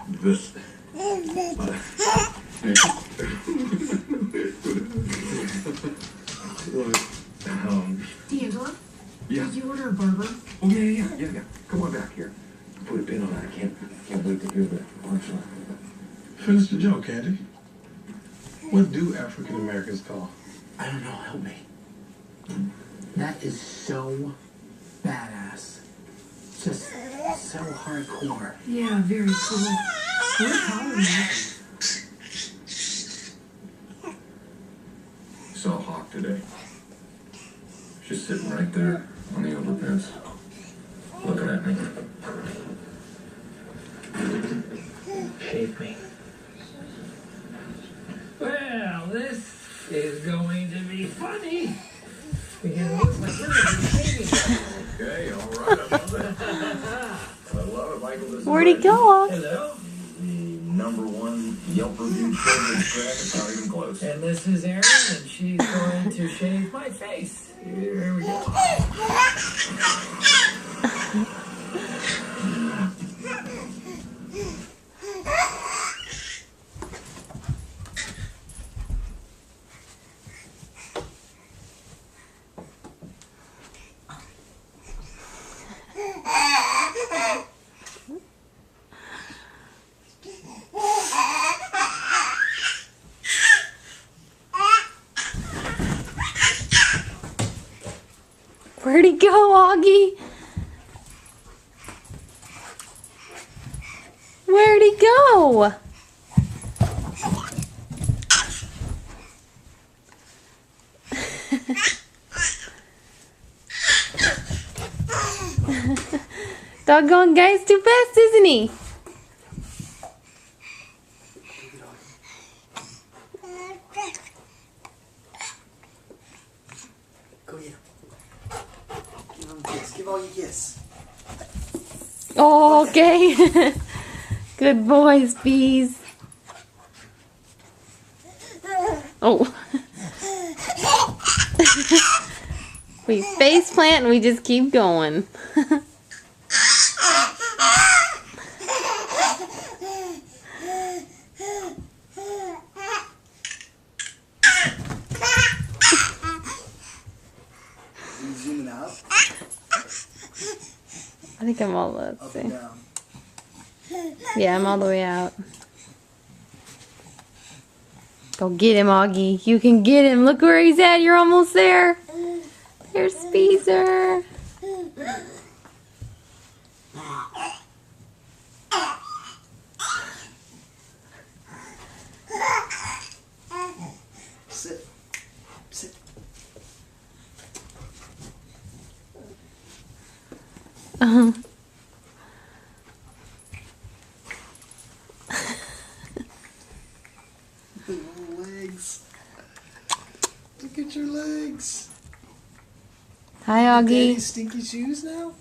This. D'Angelo? Yeah. Did you order a burger? Oh, yeah. Come on back here. Put a pin on that. I can't wait to hear the punchline. Finish the joke, Andy. What do African Americans call? I don't know, help me. That is so badass. Just so hardcore. Yeah, very cool. We're proud of you. Saw Hawk today. She's sitting right there on the overpass, looking at me. Shave me. Well, this is going to be funny. Because it looks like we're going to be shaving. Okay, all right, I love it. I love it, Michael. This is Where'd he Reggie. go? Hello. The #1 Yelp review children's crack. It's not even close. And this is Erin, and she's going to shave my face. Here we go. Where'd he go, Augie? Where'd he go? Doggone guy's too fast, isn't he? Go get him. Give him a kiss. Give all you kiss. Oh, okay. Good boys, bees. Oh. We face plant and we just keep going. You zooming out? I think I'm all, let's Up see. and down. Yeah, I'm all the way out. Go get him, Augie. You can get him. Look where he's at. You're almost there. There's Speezer. Sit. Sit. Little legs. Look at your legs. Hi, Daddy's Augie. stinky shoes now?